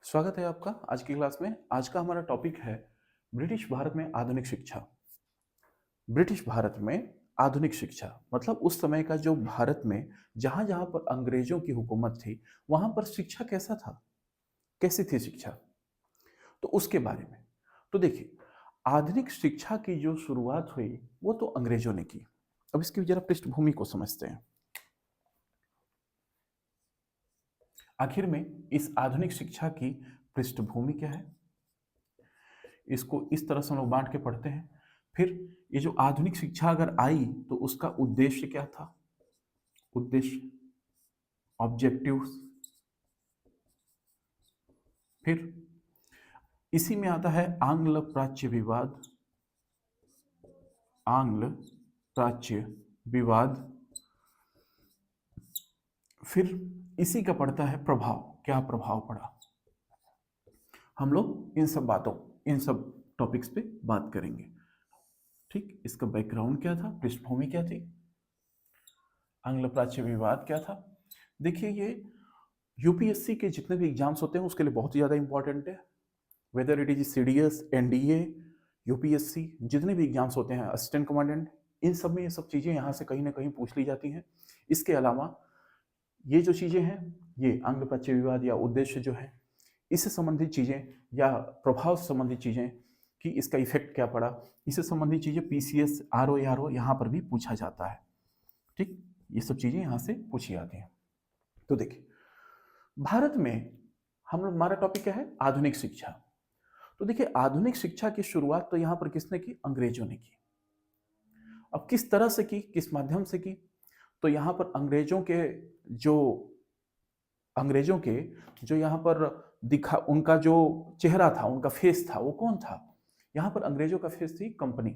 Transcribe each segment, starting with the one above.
स्वागत है आपका आज की क्लास में। आज का हमारा टॉपिक है ब्रिटिश भारत में आधुनिक शिक्षा। ब्रिटिश भारत में आधुनिक शिक्षा मतलब उस समय का जो भारत में जहां जहां पर अंग्रेजों की हुकूमत थी वहां पर शिक्षा कैसा था, कैसी थी शिक्षा, तो उसके बारे में। तो देखिए, आधुनिक शिक्षा की जो शुरुआत हुई वो तो अंग्रेजों ने की। अब इसकी जरा पृष्ठभूमि को समझते हैं। आखिर में इस आधुनिक शिक्षा की पृष्ठभूमि क्या है, इसको इस तरह से हम लोग बांट के पढ़ते हैं। फिर ये जो आधुनिक शिक्षा अगर आई तो उसका उद्देश्य क्या था, उद्देश्य, ऑब्जेक्टिव्स। फिर इसी में आता है आंग्ल प्राच्य विवाद, आंग्ल प्राच्य विवाद। फिर इसी का पड़ता है प्रभाव, क्या प्रभाव पड़ा। हम लोग इन सब बातों, इन सब टॉपिक्स पे बात करेंगे। ठीक, इसका बैकग्राउंड क्या था, पृष्ठभूमि क्या थी, आंग्ल प्राच्य विवाद क्या था। देखिए, ये यूपीएससी के जितने भी एग्जाम्स होते हैं उसके लिए बहुत ही ज़्यादा इंपॉर्टेंट है। Whether it is CDS, NDA, UPSC, जितने भी एग्जाम्स होते हैं, असिस्टेंट कमांडेंट, इन सब में ये सब चीज़ें यहाँ से कहीं ना कहीं पूछ ली जाती हैं। इसके अलावा ये जो चीज़ें हैं, ये आंग्ल प्राच्य विवाद या उद्देश्य जो है, इससे संबंधित चीज़ें या प्रभाव से संबंधित चीज़ें कि इसका इफेक्ट क्या पड़ा, इससे संबंधित चीज़ें पीसीएस, आरओ यहाँ पर भी पूछा जाता है। ठीक, ये सब चीज़ें यहाँ से पूछी जाती हैं। तो देखिए, भारत में हमारा टॉपिक क्या है, आधुनिक शिक्षा। तो देखिए, आधुनिक शिक्षा की शुरुआत तो यहां पर किसने की, अंग्रेजों ने की। अब किस तरह से की, किस माध्यम से की, तो यहां पर जो अंग्रेजों के जो यहां पर दिखा, उनका जो चेहरा था, उनका फेस था, वो कौन था। यहां पर अंग्रेजों का फेस थी कंपनी।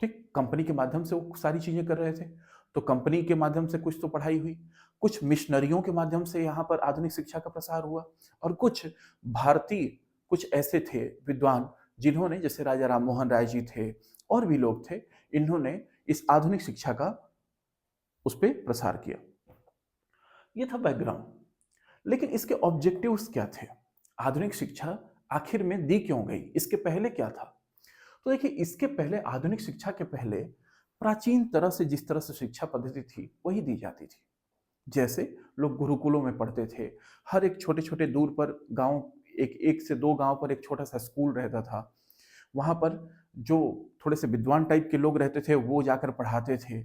ठीक, कंपनी के माध्यम से वो सारी चीजें कर रहे थे। तो कंपनी के माध्यम से कुछ तो पढ़ाई हुई, कुछ मिशनरियों के माध्यम से यहाँ पर आधुनिक शिक्षा का प्रसार हुआ, और कुछ भारतीय, कुछ ऐसे थे विद्वान जिन्होंने, जैसे राजा राम मोहन राय जी थे और भी लोग थे, इन्होंने इस आधुनिक शिक्षा का उस पर प्रसार किया। ये था बैकग्राउंड। लेकिन इसके ऑब्जेक्टिव्स क्या थे, आधुनिक शिक्षा आखिर में दी क्यों गई, इसके पहले क्या था। तो देखिए, इसके पहले, आधुनिक शिक्षा के पहले प्राचीन तरह से जिस तरह से शिक्षा पद्धति थी वही दी जाती थी। जैसे लोग गुरुकुलों में पढ़ते थे, हर एक छोटे छोटे दूर पर गांव, एक एक से दो गांव पर एक छोटा सा स्कूल रहता था। वहां पर जो थोड़े से विद्वान टाइप के लोग रहते थे वो जाकर पढ़ाते थे।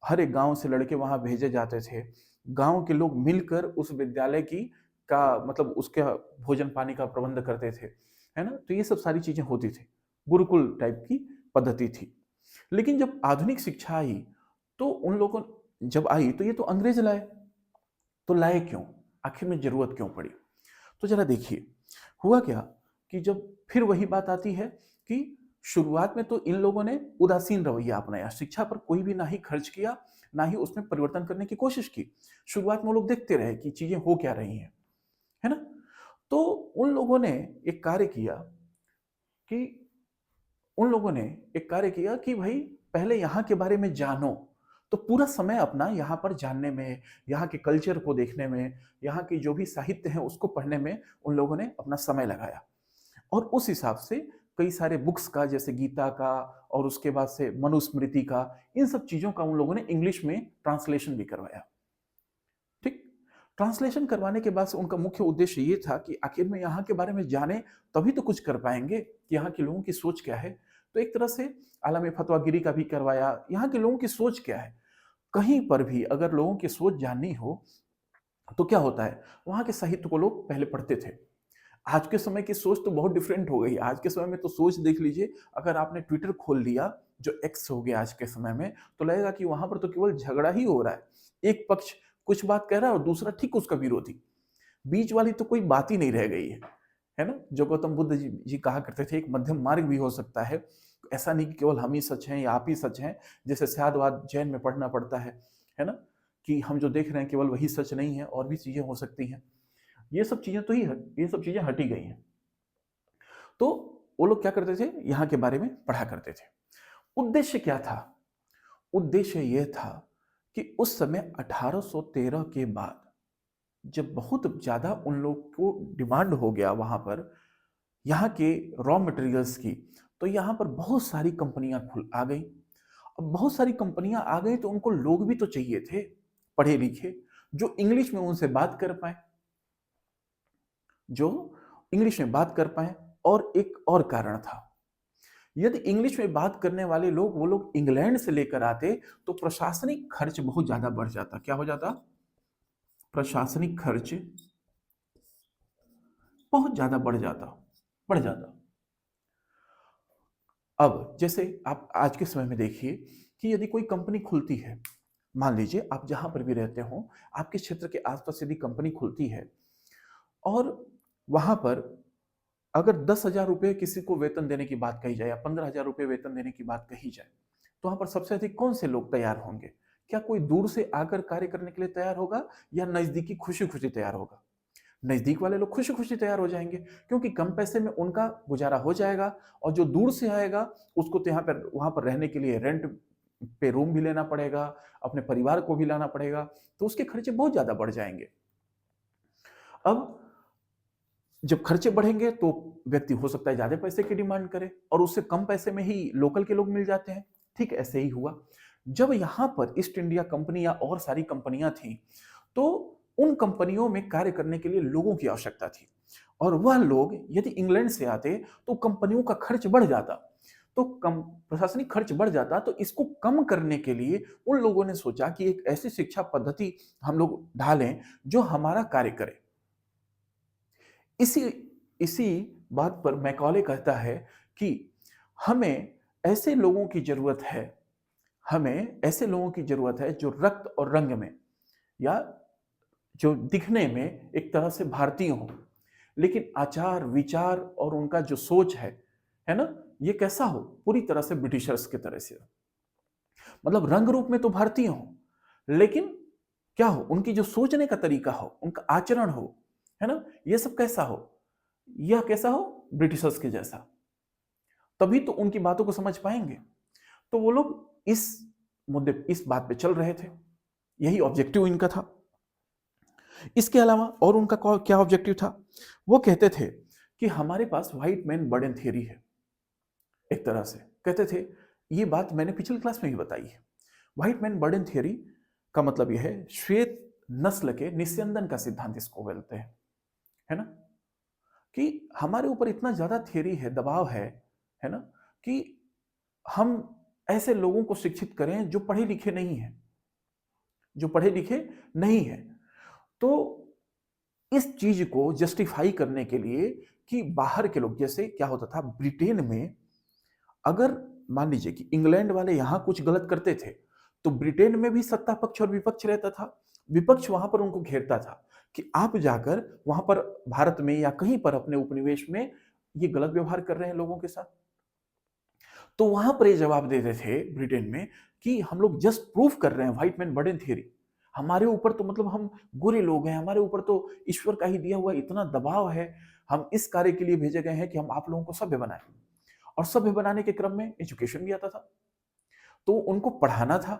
हर एक गांव से लड़के वहां भेजे जाते थे। गांव के लोग मिलकर उस विद्यालय की का मतलब उसका भोजन पानी का प्रबंध करते थे, है ना। तो ये सब सारी चीजें होती थी, गुरुकुल टाइप की पद्धति थी। लेकिन जब आधुनिक शिक्षा आई तो उन लोगों, जब आई तो ये तो अंग्रेज लाए। तो लाए क्यों, आखिर में जरूरत क्यों पड़ी। तो जरा देखिए, हुआ क्या कि जब फिर वही बात आती है कि शुरुआत में तो इन लोगों ने उदासीन रवैया अपनाया, शिक्षा पर कोई भी ना ही खर्च किया, ना ही उसमें परिवर्तन करने की कोशिश की। शुरुआत में वो लोग देखते रहे कि चीजें हो क्या रही हैं, है ना। तो उन लोगों ने एक कार्य किया कि उन लोगों ने एक कार्य किया कि भाई पहले यहाँ के बारे में जानो। तो पूरा समय अपना यहाँ पर जानने में, यहाँ के कल्चर को देखने में, यहाँ की जो भी साहित्य है उसको पढ़ने में उन लोगों ने अपना समय लगाया। और उस हिसाब से कई सारे बुक्स का, जैसे गीता का और उसके बाद से मनुस्मृति का, इन सब चीजों का उन लोगों ने इंग्लिश में ट्रांसलेशन भी करवाया। ठीक, ट्रांसलेशन करवाने के बाद से उनका मुख्य उद्देश्य ये था कि आखिर में यहाँ के बारे में जाने तभी तो कुछ कर पाएंगे कि यहाँ के लोगों की सोच क्या है। तो एक तरह से आलम फतवागिरी का भी करवाया, यहाँ के लोगों की सोच क्या है। कहीं पर भी अगर लोगों की सोच जाननी हो तो क्या होता है, वहां के साहित्य को लोग पहले पढ़ते थे। आज के समय की सोच तो बहुत डिफरेंट हो गई। आज के समय में तो सोच देख लीजिए, अगर आपने ट्विटर खोल लिया, जो एक्स हो गया आज के समय में, तो लगेगा कि वहां पर तो केवल झगड़ा ही हो रहा है। एक पक्ष कुछ बात कह रहा है और दूसरा ठीक उसका विरोधी, बीच वाली तो कोई बात ही नहीं रह गई है ना। जो गौतम बुद्ध जी कहा करते थे, एक मध्यम मार्ग भी हो सकता है। ऐसा नहीं कि केवल हम ही सच हैं या आप ही सच हैं, जैसे सयादवाद जैन में पढ़ना पड़ता है ना, कि हम जो देख रहे हैं केवल वही सच नहीं है, और भी चीजें हो सकती हैं। ये सब चीजें तो ही ये सब चीजें हटी गई हैं। तो वो लोग क्या करते थे, यहाँ के बारे में पढ़ा करते थे। उद्देश्य क्या था, उद्देश्य यह था कि उस समय 1813 के बाद जब बहुत ज़्यादा उन लोग को डिमांड हो गया वहाँ पर यहाँ के रॉ मटेरियल्स की, तो यहाँ पर बहुत सारी कंपनियां खुल आ गई। अब बहुत सारी कंपनियां आ गई तो उनको लोग भी तो चाहिए थे पढ़े लिखे, जो इंग्लिश में उनसे बात कर पाए, जो इंग्लिश में बात कर पाए। और एक और कारण था, यदि इंग्लिश में बात करने वाले लोग वो लोग इंग्लैंड से लेकर आते तो प्रशासनिक खर्च बहुत ज्यादा बढ़ जाता। क्या हो जाता? प्रशासनिक खर्च बहुत ज्यादा बढ़ जाता। अब जैसे आप आज के समय में देखिए कि यदि कोई कंपनी खुलती है, मान लीजिए आप जहां पर भी रहते हो, आपके क्षेत्र के आसपास यदि कंपनी खुलती है और वहां पर अगर 10,000 रुपये किसी को वेतन देने की बात कही जाए या 15,000 रुपये वेतन देने की बात कही जाए, तो वहां पर सबसे अधिक कौन से लोग तैयार होंगे? क्या कोई दूर से आकर कार्य करने के लिए तैयार होगा या नजदीकी खुशी खुशी तैयार होगा? नजदीक वाले लोग खुशी खुशी तैयार हो जाएंगे, क्योंकि कम पैसे में उनका गुजारा हो जाएगा। और जो दूर से आएगा उसको तो यहाँ पर वहां पर रहने के लिए रेंट पे रूम भी लेना पड़ेगा, अपने परिवार को भी लाना पड़ेगा, तो उसके खर्चे बहुत ज्यादा बढ़ जाएंगे। अब जब खर्चे बढ़ेंगे तो व्यक्ति हो सकता है ज्यादा पैसे की डिमांड करे और उससे कम पैसे में ही लोकल के लोग मिल जाते हैं। ठीक ऐसे ही हुआ जब यहाँ पर ईस्ट इंडिया कंपनी या और सारी कंपनियां थी, तो उन कंपनियों में कार्य करने के लिए लोगों की आवश्यकता थी। और वह लोग यदि इंग्लैंड से आते तो कंपनियों का खर्च बढ़ जाता, तो कम प्रशासनिक खर्च बढ़ जाता। तो इसको कम करने के लिए उन लोगों ने सोचा कि एक ऐसी शिक्षा पद्धति हम लोग ढालें जो हमारा कार्य करे। इसी इसी बात पर मैकॉले कहता है कि हमें ऐसे लोगों की जरूरत है, हमें ऐसे लोगों की जरूरत है जो रक्त और रंग में या जो दिखने में एक तरह से भारतीय हो, लेकिन आचार विचार और उनका जो सोच है ना, ये कैसा हो? पूरी तरह से ब्रिटिशर्स की तरह से। मतलब रंग रूप में तो भारतीय हो, लेकिन क्या हो? उनकी जो सोचने का तरीका हो, उनका आचरण हो, है ना, ये सब कैसा हो? यह कैसा हो? ब्रिटिशर्स के जैसा। तभी तो उनकी बातों को समझ पाएंगे। तो वो लोग इस मुद्दे इस बात पे चल रहे थे, यही ऑब्जेक्टिव इनका था। इसके अलावा और उनका क्या ऑब्जेक्टिव था? वो कहते थे कि हमारे पास व्हाइट मैन बर्डन थियरी है। एक तरह से कहते थे, ये बात मैंने पिछली क्लास में भी बताई है। व्हाइट मैन बर्डन थियरी का मतलब यह है श्वेत नस्ल के निस्यंदन का सिद्धांत इसको बोलते हैं, है ना, कि हमारे ऊपर इतना ज्यादा थियरी है, दबाव है ना, कि हम ऐसे लोगों को शिक्षित करें जो पढ़े लिखे नहीं है, जो पढ़े लिखे नहीं है। तो इस चीज को जस्टिफाई करने के लिए कि बाहर के लोग, जैसे क्या होता था ब्रिटेन में, अगर मान लीजिए कि इंग्लैंड वाले यहां कुछ गलत करते थे तो ब्रिटेन में भी सत्ता पक्ष और विपक्ष रहता था। विपक्ष वहां पर उनको घेरता था कि आप जाकर वहां पर भारत में या कहीं पर अपने उपनिवेश में ये गलत व्यवहार कर रहे हैं लोगों के साथ। तो वहां पर ये जवाब देते थे ब्रिटेन में कि हम लोग जस्ट प्रूफ कर रहे हैं व्हाइट मैन बर्डन थियरी। हमारे ऊपर तो मतलब हम बुरे लोग हैं, हमारे ऊपर तो ईश्वर का ही दिया हुआ इतना दबाव है, हम इस कार्य के लिए भेजे गए हैं कि हम आप लोगों को सभ्य बनाएं। और सभ्य बनाने के क्रम में एजुकेशन भी आता था, तो उनको पढ़ाना था।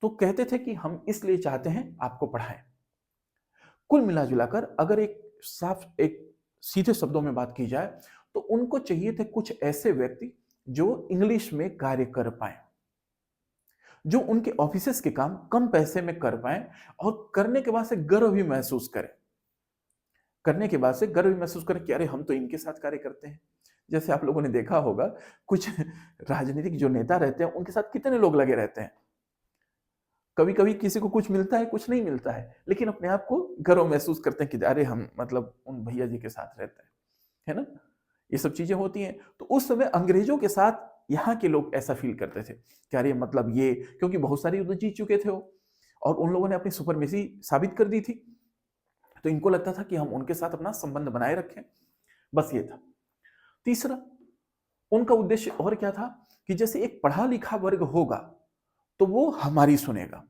तो कहते थे कि हम इसलिए चाहते हैं आपको पढ़ाएं। कुल मिला जुलाकर अगर एक सीधे शब्दों में बात की जाए तो उनको चाहिए थे कुछ ऐसे व्यक्ति जो इंग्लिश में कार्य कर पाए, जो उनके ऑफिसेस के काम कम पैसे में कर पाए और करने के बाद से गर्व भी महसूस करें, करने के बाद से गर्व भी महसूस करें कि अरे हम तो इनके साथ कार्य करते हैं। जैसे आप लोगों ने देखा होगा कुछ राजनीतिक जो नेता रहते हैं उनके साथ कितने लोग लगे रहते हैं। कभी कभी किसी को कुछ मिलता है, कुछ नहीं मिलता है, लेकिन अपने आप को गर्व महसूस करते हैं कि अरे हम मतलब उन भैया जी के साथ रहते हैं, है ना। ये सब चीजें होती हैं। तो उस समय अंग्रेजों के साथ यहाँ के लोग ऐसा फील करते थे कि अरे मतलब ये, क्योंकि बहुत सारी युद्ध जीत चुके थे वो और उन लोगों ने अपनी सुपरमेसी साबित कर दी थी, तो इनको लगता था कि हम उनके साथ अपना संबंध बनाए रखें। बस ये था। तीसरा उनका उद्देश्य और क्या था कि जैसे एक पढ़ा लिखा वर्ग होगा तो वो हमारी सुनेगा,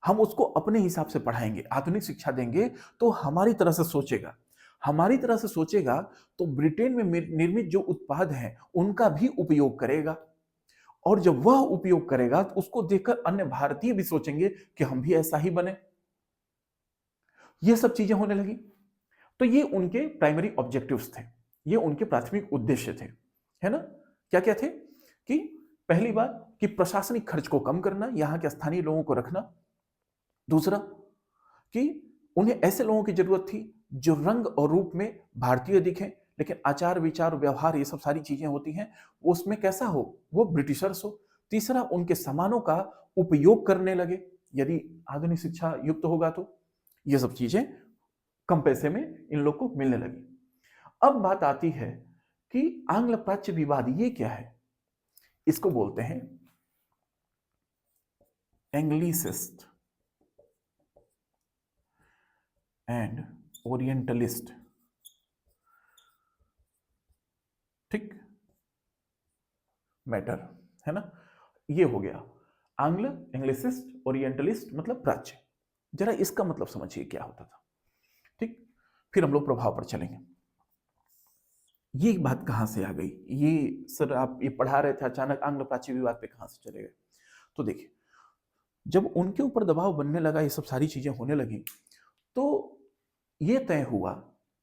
हम उसको अपने हिसाब से पढ़ाएंगे, आधुनिक शिक्षा देंगे तो हमारी तरह से सोचेगा, हमारी तरह से सोचेगा तो ब्रिटेन में निर्मित जो उत्पाद हैं उनका भी उपयोग करेगा। और जब वह उपयोग करेगा तो उसको देखकर अन्य भारतीय भी सोचेंगे कि हम भी ऐसा ही बने। ये सब चीजें होने लगी। तो ये उनके प्राइमरी ऑब्जेक्टिव्स थे, ये उनके प्राथमिक उद्देश्य थे, है ना। क्या क्या थे कि पहली बात कि प्रशासनिक खर्च को कम करना, यहां के स्थानीय लोगों को रखना। दूसरा कि उन्हें ऐसे लोगों की जरूरत थी जो रंग और रूप में भारतीय दिखें, लेकिन आचार विचार व्यवहार ये सब सारी चीजें होती हैं उसमें कैसा हो, वो ब्रिटिशर्स हो। तीसरा, उनके सामानों का उपयोग करने लगे, यदि आधुनिक शिक्षा युक्त होगा तो ये सब चीजें कम पैसे में इन लोग को मिलने लगी। अब बात आती है कि आंग्ल प्राच्य विवाद ये क्या है। इसको बोलते हैं एंग्लिसिस्ट एंड ओरिएंटलिस्ट। ठीक, मैटर, है ना। ये हो गया आंग्ल, एंग्लिसिस्ट, ओरिएंटलिस्ट मतलब प्राच्य। जरा इसका मतलब समझिए क्या होता था। ठीक, फिर हम लोग प्रभाव पर चलेंगे। ये बात कहां से आ गई, ये सर आप ये पढ़ा रहे थे अचानक आंग्ल प्राच्य विवाद पे कहां से चले गए। तो देखिए, जब उनके ऊपर दबाव बनने लगा, ये सब सारी चीजें होने लगी, तो ये तय हुआ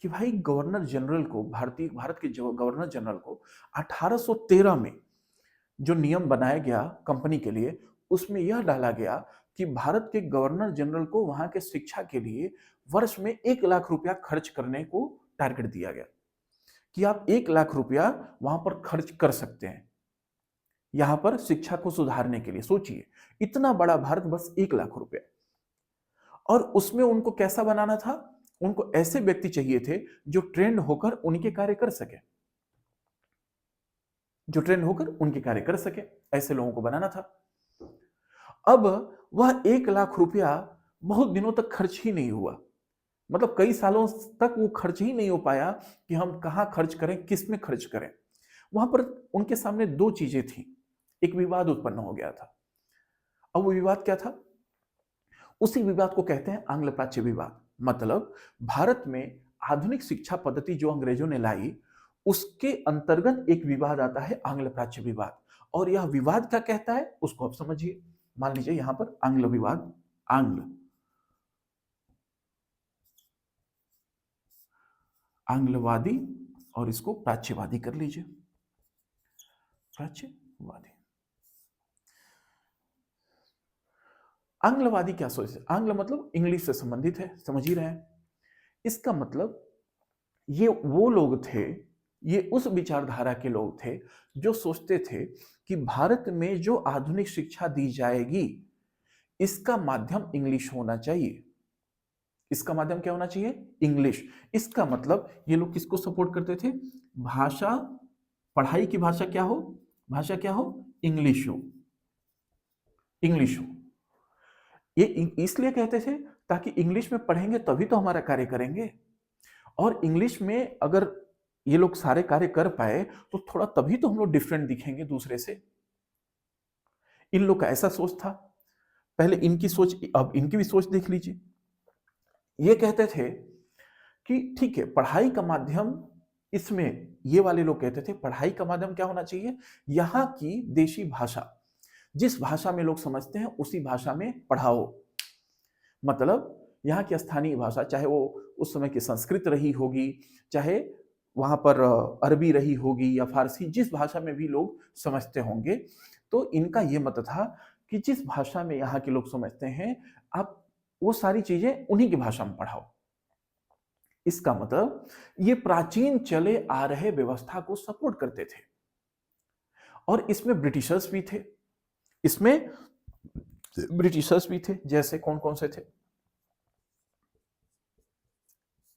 कि भाई गवर्नर जनरल को, भारत के गवर्नर जनरल को 1813 में जो नियम बनाया गया कंपनी के लिए, उसमें यह डाला गया कि भारत के गवर्नर जनरल को वहां के शिक्षा के लिए वर्ष में 1 लाख रुपया खर्च करने को टारगेट दिया गया कि आप 1 लाख रुपया वहां पर खर्च कर सकते हैं यहां पर शिक्षा को सुधारने के लिए। सोचिए, इतना बड़ा भारत, बस 1 लाख रुपया। और उसमें उनको कैसा बनाना था, उनको ऐसे व्यक्ति चाहिए थे जो ट्रेंड होकर उनके कार्य कर सके, जो ट्रेंड होकर उनके कार्य कर सके, ऐसे लोगों को बनाना था। अब वह 1 लाख रुपया बहुत दिनों तक खर्च ही नहीं हुआ, मतलब कई सालों तक वो खर्च ही नहीं हो पाया कि हम कहां खर्च करें, किस में खर्च करें। वहां पर उनके सामने दो चीजें थी, एक विवाद उत्पन्न हो गया था। अब वो विवाद क्या था, उसी विवाद को कहते हैं आंग्ल प्राच्य विवाद। मतलब भारत में आधुनिक शिक्षा पद्धति जो अंग्रेजों ने लाई, उसके अंतर्गत एक विवाद आता है आंग्ल प्राच्य विवाद। और यह विवाद क्या कहता है उसको आप समझिए। मान लीजिए यहां पर आंग्ल विवाद, आंग्लवादी, और इसको प्राच्यवादी कर लीजिए, प्राच्यवादी। आंग्लवादी क्या सोचते, आंग्ल मतलब इंग्लिश से संबंधित है, समझ ही रहे हैं। इसका मतलब ये वो लोग थे, ये उस विचारधारा के लोग थे जो सोचते थे कि भारत में जो आधुनिक शिक्षा दी जाएगी, इसका माध्यम इंग्लिश होना चाहिए। इसका माध्यम क्या होना चाहिए, इंग्लिश। इसका मतलब ये लोग किसको सपोर्ट करते थे, भाषा, पढ़ाई की भाषा क्या हो, भाषा क्या हो, इंग्लिश हो, इंग्लिश हो। ये इसलिए कहते थे ताकि इंग्लिश में पढ़ेंगे तभी तो हमारा कार्य करेंगे, और इंग्लिश में अगर ये लोग सारे कार्य कर पाए तो थोड़ा तभी तो हम लोग डिफरेंट दिखेंगे दूसरे से। इन लोग का ऐसा सोच था। पहले इनकी सोच, अब इनकी भी सोच देख लीजिए। ये कहते थे कि ठीक है, पढ़ाई का माध्यम, इसमें ये वाले लोग कहते थे पढ़ाई का माध्यम क्या होना चाहिए, यहाँ की देशी भाषा, जिस भाषा में लोग समझते हैं उसी भाषा में पढ़ाओ। मतलब यहाँ की स्थानीय भाषा, चाहे वो उस समय की संस्कृत रही होगी, चाहे वहां पर अरबी रही होगी या फारसी, जिस भाषा में भी लोग समझते होंगे, तो इनका ये मत था कि जिस भाषा में यहाँ के लोग समझते हैं, आप वो सारी चीजें उन्हीं की भाषा में पढ़ाओ। इसका मतलब ये प्राचीन चले आ रहे व्यवस्था को सपोर्ट करते थे। और इसमें ब्रिटिशर्स भी थे, इसमें ब्रिटिशर्स भी थे। जैसे कौन कौन से थे,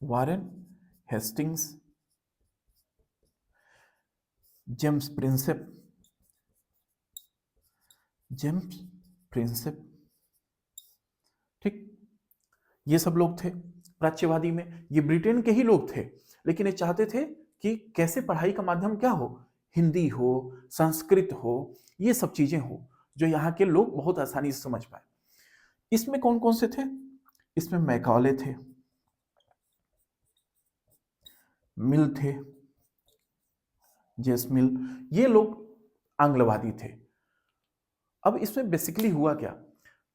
Warren Hastings, James Prinsep, James Prinsep, ठीक, ये सब लोग थे प्राच्यवादी में। ये ब्रिटेन के ही लोग थे, लेकिन ये चाहते थे कि कैसे पढ़ाई का माध्यम क्या हो, हिंदी हो, संस्कृत हो, ये सब चीजें हो जो यहाँ के लोग बहुत आसानी से समझ पाए। इसमें कौन कौन से थे, इसमें मैकॉले थे, मिल थे, जेस मिल, ये लोग आंग्लवादी थे। अब इसमें बेसिकली हुआ क्या,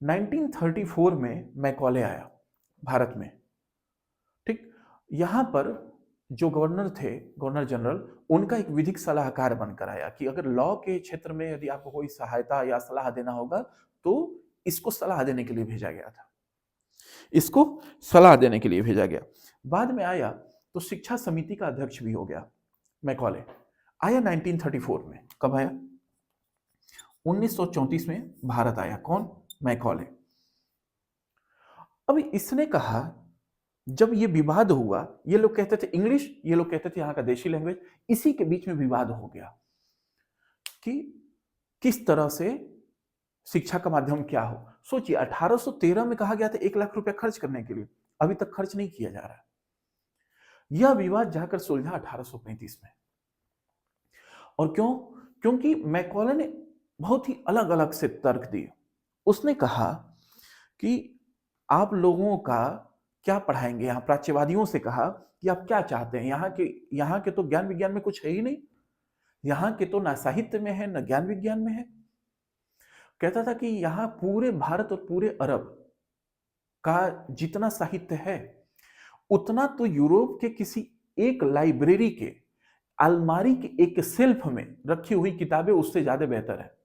1934 में मैकॉले आया भारत में, यहां पर जो गवर्नर थे, गवर्नर जनरल, उनका एक विधिक सलाहकार बनकर आया कि अगर लॉ के क्षेत्र में यदि आपको कोई सहायता या सलाह देना होगा तो इसको सलाह देने के लिए भेजा गया था, इसको सलाह देने के लिए भेजा गया। बाद में आया तो शिक्षा समिति का अध्यक्ष भी हो गया मैकॉले, आया 1934 में। कब आया? 1934 में भारत आया। कौन? मैकॉले। अब इसने कहा, जब ये विवाद हुआ, ये लोग कहते थे इंग्लिश, ये लोग कहते थे यहाँ का देशी लैंग्वेज, इसी के बीच में विवाद हो गया कि किस तरह से शिक्षा का माध्यम क्या हो। सोचिए 1813 में कहा गया था 1 लाख रुपया खर्च करने के लिए, अभी तक खर्च नहीं किया जा रहा। यह विवाद जाकर सुलझा 1835 में। और क्यों? क्योंकि मैकॉले ने बहुत ही अलग अलग से तर्क दिए। उसने कहा कि आप लोगों का क्या पढ़ाएंगे, यहाँ प्राच्यवादियों से कहा कि आप क्या चाहते हैं, यहाँ के तो ज्ञान विज्ञान में कुछ है ही नहीं, यहाँ के तो ना साहित्य में है ना ज्ञान विज्ञान में है। कहता था कि यहाँ पूरे भारत और पूरे अरब का जितना साहित्य है उतना तो यूरोप के किसी एक लाइब्रेरी के अलमारी के एक सेल्फ में रखी हुई किताबें उससे ज्यादा बेहतर है।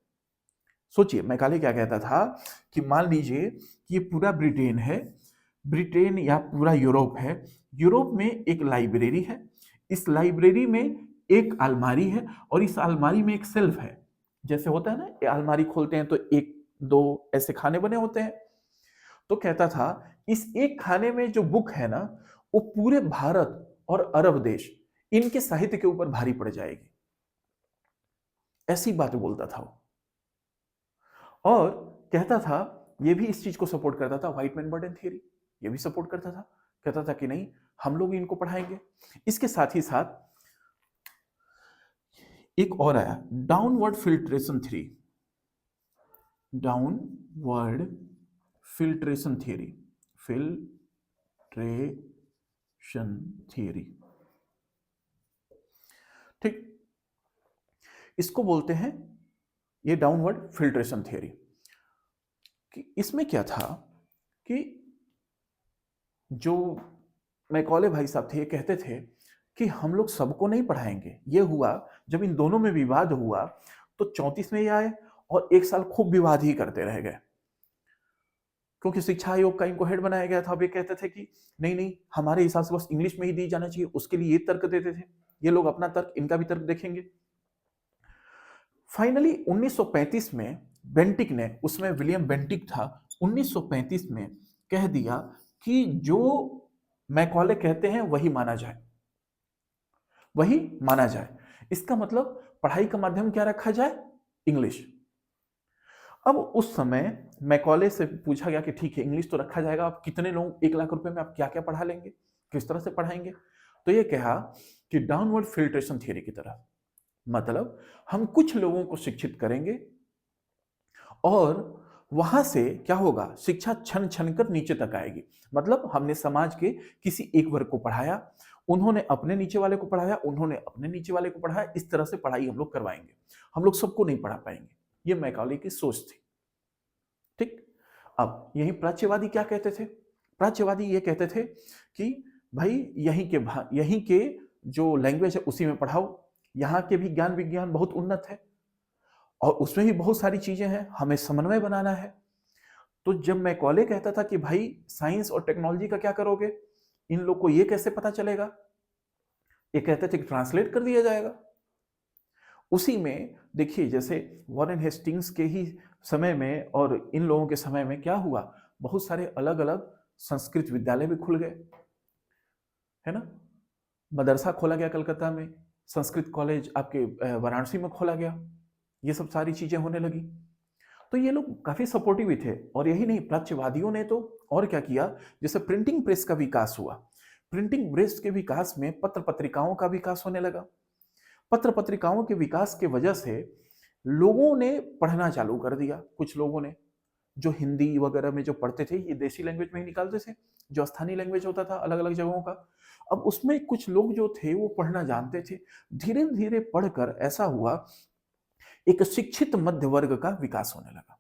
सोचिए मैकाले क्या कहता था कि मान लीजिए कि ये पूरा ब्रिटेन है, ब्रिटेन या पूरा यूरोप है, यूरोप में एक लाइब्रेरी है, इस लाइब्रेरी में एक अलमारी है और इस अलमारी में एक सेल्फ है। जैसे होता है ना, अलमारी खोलते हैं तो 1-2 ऐसे खाने बने होते हैं। तो कहता था इस एक खाने में जो बुक है ना, वो पूरे भारत और अरब देश इनके साहित्य के ऊपर भारी पड़ जाएगी। ऐसी बातें बोलता था वो। और कहता था, ये भी इस चीज को सपोर्ट करता था, व्हाइट मैन बर्डन थ्योरी, ये भी सपोर्ट करता था। कहता था कि नहीं, हम लोग इनको पढ़ाएंगे। इसके साथ ही साथ एक और आया, downward filtration theory. Downward filtration theory, filtration theory, ठीक, इसको बोलते हैं ये डाउनवर्ड फिल्ट्रेशन थ्योरी। कि इसमें क्या था कि जो मैकॉले भाई साहब थे, ये कहते थे कि हम लोग सबको नहीं पढ़ाएंगे। ये हुआ जब इन दोनों में विवाद हुआ तो 34 में ये आए और 1 साल खूब विवाद ही करते रह गए, क्योंकि शिक्षा आयोग का इनको हेड बनाया गया था। अब ये कहते थे कि नहीं नहीं, हमारे हिसाब से बस इंग्लिश में ही दी जाना चाहिए। उसके लिए ये तर्क देते थे, ये लोग अपना तर्क, इनका भी तर्क देखेंगे। फाइनली 1935 में बेंटिक ने, उसमें विलियम बेंटिक था, 1935 में कह दिया कि जो मैकॉले कहते हैं वही माना जाए, वही माना जाए। इसका मतलब पढ़ाई का माध्यम क्या रखा जाए? इंग्लिश। अब उस समय मैकॉले से पूछा गया कि ठीक है इंग्लिश तो रखा जाएगा, आप कितने लोग, 1 लाख रुपए में आप क्या क्या पढ़ा लेंगे, किस तरह से पढ़ाएंगे? तो ये कहा कि डाउनवर्ड फिल्ट्रेशन थ्योरी की तरह, मतलब हम कुछ लोगों को शिक्षित करेंगे और वहां से क्या होगा, शिक्षा छन छन कर नीचे तक आएगी। मतलब हमने समाज के किसी एक वर्ग को पढ़ाया, उन्होंने अपने नीचे वाले को पढ़ाया, उन्होंने अपने नीचे वाले को पढ़ाया, इस तरह से पढ़ाई हम लोग करवाएंगे, हम लोग सबको नहीं पढ़ा पाएंगे। ये मैकॉले की सोच थी, ठीक। अब यही प्राच्यवादी क्या कहते थे? प्राच्यवादी ये कहते थे कि भाई यहीं के जो लैंग्वेज है उसी में पढ़ाओ, यहाँ के भी ज्ञान विज्ञान बहुत उन्नत है और उसमें भी बहुत सारी चीजें हैं, हमें समन्वय बनाना है। तो जब मैकॉले कहता था कि भाई साइंस और टेक्नोलॉजी का क्या करोगे, इन लोग को ये कैसे पता चलेगा, ये कहते थे कि ट्रांसलेट कर दिया जाएगा। उसी में देखिए, जैसे वॉरेन हेस्टिंग्स के ही समय में और इन लोगों के समय में क्या हुआ, बहुत सारे अलग अलग संस्कृत विद्यालय भी खुल गए, है ना। मदरसा खोला गया कलकत्ता में, संस्कृत कॉलेज आपके वाराणसी में खोला गया, ये सब सारी चीजें होने लगी। तो ये लोग काफी सपोर्टिव भी थे। और यही नहीं, प्राच्यवादियों ने तो और क्या किया, जैसे प्रिंटिंग प्रेस का विकास हुआ, प्रिंटिंग प्रेस के विकास में पत्र पत्रिकाओं का विकास होने लगा। पत्र पत्रिकाओं के विकास के वजह से लोगों ने पढ़ना चालू कर दिया। कुछ लोगों ने जो हिंदी वगैरह में जो पढ़ते थे, ये देसी लैंग्वेज में ही निकालते थे, जो स्थानीय लैंग्वेज होता था अलग अलग जगहों का। अब उसमें कुछ लोग जो थे वो पढ़ना जानते थे। धीरे धीरे पढ़कर ऐसा हुआ, एक शिक्षित मध्य वर्ग का विकास होने लगा,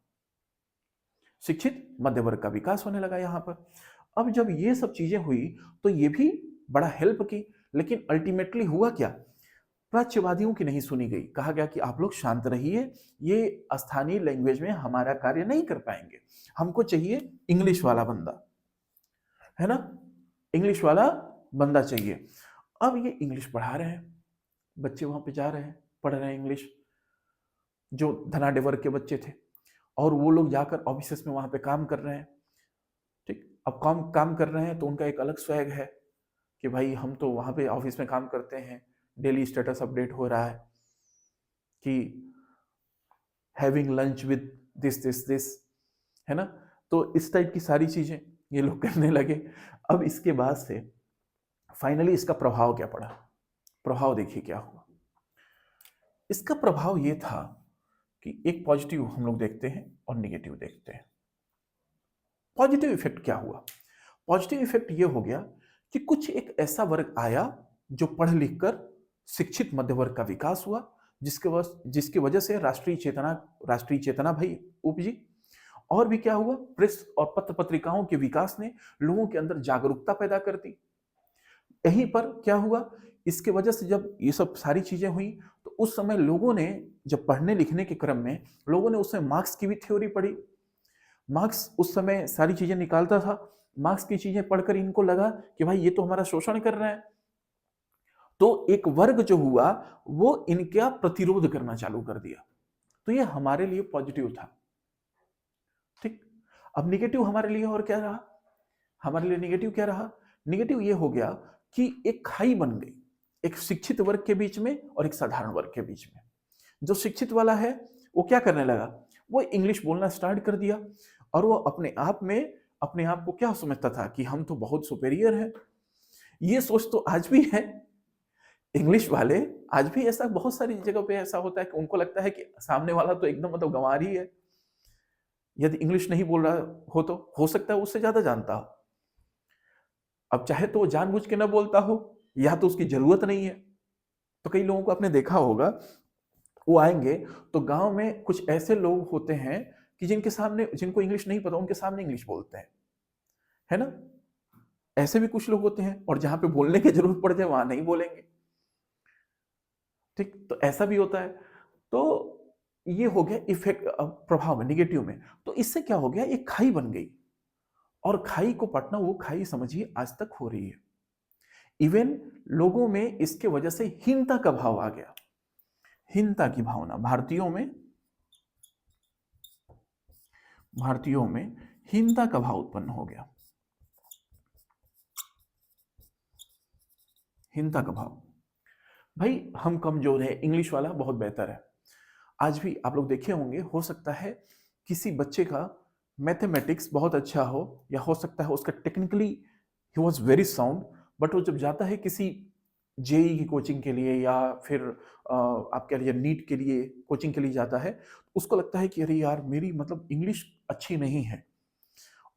शिक्षित मध्य वर्ग का विकास होने लगा यहाँ पर। अब जब ये सब चीजें हुई तो ये भी बड़ा हेल्प की, लेकिन अल्टीमेटली हुआ क्या? प्राच्यवादियों की नहीं सुनी गई। कहा गया कि आप लोग शांत रहिए, ये स्थानीय लैंग्वेज में हमारा कार्य नहीं कर पाएंगे, हमको चाहिए इंग्लिश वाला बंदा, है ना, इंग्लिश वाला बंदा चाहिए। अब ये इंग्लिश पढ़ा रहे हैं, बच्चे वहां पे जा रहे हैं, पढ़ रहे हैं इंग्लिश, जो धनाढ्य वर्ग के बच्चे थे, और वो लोग जाकर ऑफिसेस में वहां पे काम कर रहे हैं। ठीक, अब काम काम कर रहे हैं तो उनका एक अलग स्वैग है कि भाई हम तो वहां पे ऑफिस में काम करते हैं, डेली स्टेटस अपडेट हो रहा है कि having lunch with this this this, है ना। तो इस टाइप की सारी चीजें ये लोग करने लगे। अब इसके बाद से फाइनली इसका प्रभाव क्या पड़ा? प्रभाव देखिए क्या हुआ। इसका प्रभाव ये था कि एक पॉजिटिव हम लोग देखते हैं और निगेटिव देखते हैं। पॉजिटिव इफेक्ट क्या हुआ? पॉजिटिव इफेक्ट ये हो गया कि कुछ एक ऐसा वर्ग आया जो पढ़ लिख कर शिक्षित मध्य वर्ग का विकास हुआ, जिसकी वजह से राष्ट्रीय चेतना भाई उपजी। और भी क्या हुआ? प्रेस और पत्र पत्रिकाओं के विकास ने लोगों के अंदर जागरूकता पैदा कर दी। यहीं पर क्या हुआ, इसके वजह से जब ये सब सारी चीजें हुई तो उस समय लोगों ने, जब पढ़ने लिखने के क्रम में लोगों ने उसमें मार्क्स की भी थ्योरी पढ़ी। मार्क्स उस समय सारी चीजें निकालता था, मार्क्स की चीजें पढ़कर इनको लगा कि भाई ये तो हमारा शोषण कर रहे हैं। तो एक वर्ग जो हुआ वो इनका प्रतिरोध करना चालू कर दिया। तो ये हमारे लिए पॉजिटिव था। ठीक, अब निगेटिव हमारे लिए और क्या रहा? हमारे लिए निगेटिव क्या रहा? निगेटिव ये हो गया कि एक खाई बन गई, एक शिक्षित वर्ग के बीच में और एक साधारण वर्ग के बीच में। जो शिक्षित वाला है वो क्या करने लगा? वो इंग्लिश बोलना स्टार्ट कर दिया, और वो अपने आप को क्या समझता था कि हम तो बहुत सुपेरियर हैं। ये सोच तो आज भी है इंग्लिश वाले, आज भी ऐसा बहुत सारी जगह पे ऐसा होता है कि उनको लगता है कि सामने वाला तो एकदम मतलब गंवार ही है, यदि इंग्लिश नहीं बोल रहा हो तो हो सकता है उससे ज्यादा जानता हो। अब चाहे तो वो जानबूझ के ना बोलता हो, या तो उसकी जरूरत नहीं है। तो कई लोगों को आपने देखा होगा, वो आएंगे तो गांव में कुछ ऐसे लोग होते हैं कि जिनको इंग्लिश नहीं पता, उनके सामने इंग्लिश बोलते हैं, है ना। ऐसे भी कुछ लोग होते हैं, और जहां पे बोलने की जरूरत पड़ जाए वहां नहीं बोलेंगे। ठीक, तो ऐसा भी होता है। तो ये हो गया इफेक्ट, प्रभाव में, निगेटिव में। तो इससे क्या हो गया, एक खाई बन गई, और खाई को पटना वो खाई समझिए आज तक हो रही है। इवन लोगों में इसके वजह से हीनता का भाव आ गया, हीनता की भावना भारतीयों में हीनता का भाव उत्पन्न हो गया, हीनता का भाव। भाई हम कमजोर है, इंग्लिश वाला बहुत बेहतर है। आज भी आप लोग देखे होंगे, हो सकता है किसी बच्चे का मैथमेटिक्स बहुत अच्छा हो, या हो सकता है उसका technically he was very sound, but वो जब जाता है किसी जेई की कोचिंग के लिए, या फिर आप कह लीजिए नीट के लिए कोचिंग के लिए जाता है, उसको लगता है कि अरे यार मेरी मतलब इंग्लिश अच्छी नहीं है,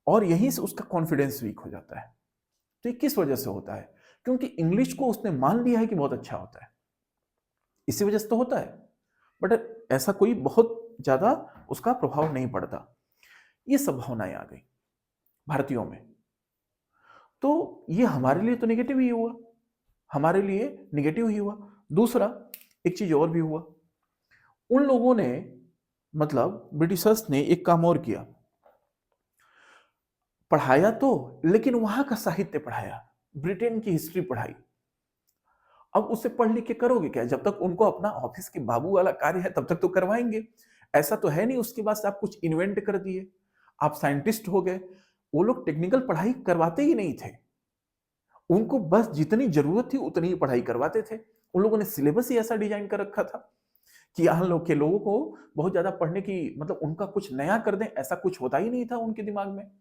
और यहीं से उसका कॉन्फिडेंस वीक हो जाता है। तो ये किस वजह से होता है? क्योंकि इंग्लिश को उसने मान लिया है कि बहुत अच्छा होता है, इसी वजह से तो होता है। बट ऐसा कोई बहुत ज्यादा उसका प्रभाव नहीं पड़ता। ये सब भावनाएं आ गई भारतीयों में। तो ये हमारे लिए तो नेगेटिव ही हुआ, हमारे लिए नेगेटिव ही हुआ। दूसरा एक चीज और भी हुआ, उन लोगों ने, मतलब ब्रिटिशर्स ने एक काम और किया, पढ़ाया तो, लेकिन वहां का साहित्य पढ़ाया, ब्रिटेन की हिस्ट्री पढ़ाई। अब उसे पढ़ लिख के करोगे क्या? जब तक उनको अपना ऑफिस के बाबू वाला कार्य है तब तक तो करवाएंगे। ऐसा तो है नहीं उसके बाद से आप कुछ इन्वेंट कर दिए, आप साइंटिस्ट हो गए। वो लोग टेक्निकल पढ़ाई करवाते ही नहीं थे, उनको बस जितनी जरूरत थी उतनी ही पढ़ाई करवाते थे। उन लोगों ने सिलेबस ही ऐसा डिजाइन कर रखा था कि यहाँ लोग के लोगों को बहुत ज्यादा पढ़ने की, मतलब उनका कुछ नया कर दें ऐसा कुछ होता ही नहीं था उनके दिमाग में।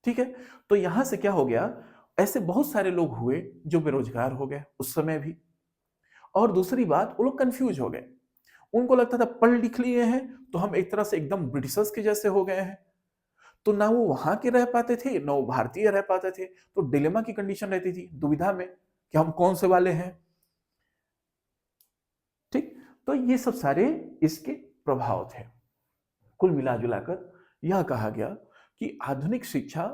ठीक है, तो यहां से क्या हो गया, ऐसे बहुत सारे लोग हुए जो बेरोजगार हो गए उस समय भी। और दूसरी बात, वो लोग कंफ्यूज हो गए, उनको लगता था पढ़ लिख लिए हैं तो हम एक तरह से एकदम ब्रिटिशर्स के जैसे हो गए हैं। तो ना वो वहां के रह पाते थे, ना वो भारतीय रह पाते थे। तो डिलेमा की कंडीशन रहती थी, दुविधा में कि हम कौन से वाले हैं। ठीक, तो ये सब सारे इसके प्रभाव थे। कुल मिला जुलाकर यह कहा गया कि आधुनिक शिक्षा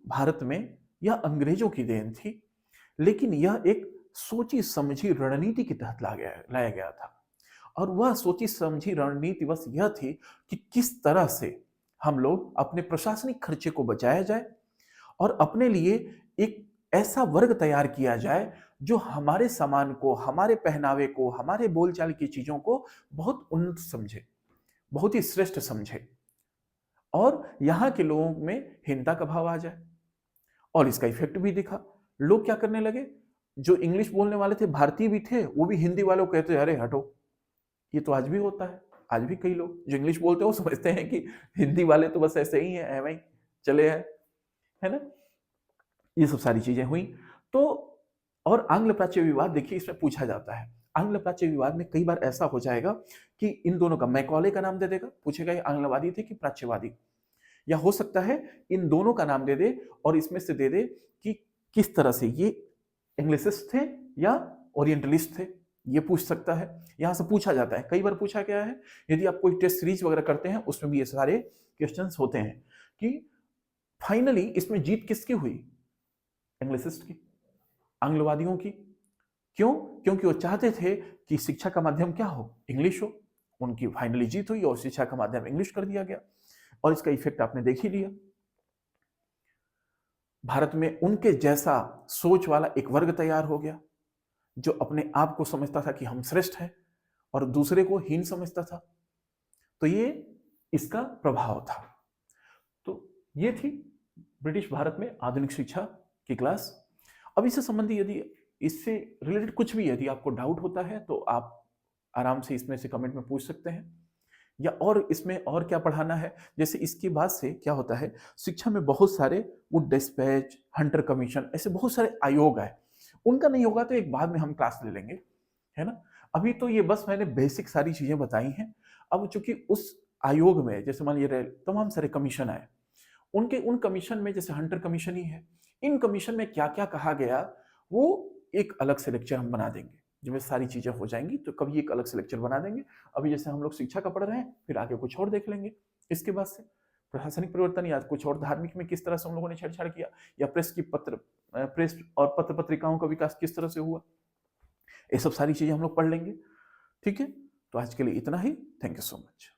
भारत में यह अंग्रेजों की देन थी, लेकिन यह एक सोची समझी रणनीति के तहत लाया गया था। और वह सोची समझी रणनीति बस यह थी कि किस तरह से हम लोग अपने प्रशासनिक खर्चे को बचाया जाए और अपने लिए एक ऐसा वर्ग तैयार किया जाए जो हमारे सामान को, हमारे पहनावे को, हमारे बोलचाल की चीजों को बहुत उन्नत समझे, बहुत ही श्रेष्ठ समझे और यहाँ के लोगों में हीनता का भाव आ जाए। और इसका इफेक्ट भी दिखा। लोग क्या करने लगे, जो इंग्लिश बोलने वाले थे, भारतीय भी थे, वो भी हिंदी वालों को कहते अरे हटो। ये तो आज भी होता है। आज भी कई लोग जो इंग्लिश बोलते हैं वो समझते हैं कि हिंदी वाले तो बस ऐसे ही हैं, भाई चले हैं, है ना। ये सब सारी चीजें हुई। तो और आंग्ल प्राच्य विवाद, देखिए इसमें पूछा जाता है, आंग्ल प्राच्य विवाद में कई बार ऐसा हो जाएगा कि इन दोनों का मैकॉले का नाम दे देगा, पूछेगा ये आंग्लवादी थे कि प्राच्यवादी, या हो सकता है इन दोनों का नाम दे दे और इसमें से दे दे कि किस तरह से ये इंग्लिसिस्ट थे या ओरिएंटलिस्ट थे, ये पूछ सकता है। यहां से पूछा जाता है, कई बार पूछा गया है। यदि आप कोई टेस्ट सीरीज वगैरह करते हैं उसमें भी ये सारे क्वेश्चंस होते हैं कि फाइनली इसमें जीत किसकी हुई, इंग्लिसिस्ट की, आंग्लवादियों की। क्यों? क्योंकि वो चाहते थे कि शिक्षा का माध्यम क्या हो, इंग्लिश हो। उनकी फाइनली जीत हुई और शिक्षा का माध्यम इंग्लिश कर दिया गया और इसका इफेक्ट आपने देख ही लिया। भारत में उनके जैसा सोच वाला एक वर्ग तैयार हो गया जो अपने आप को समझता था कि हम श्रेष्ठ हैं और दूसरे को हीन समझता था। तो ये इसका प्रभाव था। तो ये थी ब्रिटिश भारत में आधुनिक शिक्षा की क्लास। अब इससे संबंधी यदि इससे रिलेटेड कुछ भी यदि आपको डाउट होता है तो आप आराम से इसमें से कमेंट में पूछ सकते हैं, या और इसमें और क्या पढ़ाना है। जैसे इसके बाद से क्या होता है, शिक्षा में बहुत सारे वुड डिस्पैच, हंटर कमीशन, ऐसे बहुत सारे आयोग है। उनका नहीं होगा तो एक बाद में हम क्लास ले लेंगे, है ना। अभी तो ये बस मैंने बेसिक सारी चीजें बताई हैं। अब चूंकि उस आयोग में जैसे मान लीजिए तमाम सारे कमीशन आए, उनके उन कमीशन में जैसे हंटर कमीशन ही है, इन कमीशन में क्या क्या कहा गया वो एक अलग से लेक्चर हम बना देंगे। जब ये सारी चीजें हो जाएंगी तो कभी एक अलग से लेक्चर बना देंगे। अभी जैसे हम लोग शिक्षा का पढ़ रहे हैं, फिर आगे कुछ और देख लेंगे। इसके बाद से प्रशासनिक परिवर्तन या कुछ और धार्मिक में किस तरह से हम लोगों ने छेड़छाड़ किया, या प्रेस और पत्र पत्रिकाओं का विकास किस तरह से हुआ, ये सब सारी चीजें हम लोग पढ़ लेंगे। ठीक है, तो आज के लिए इतना ही। Thank you so much.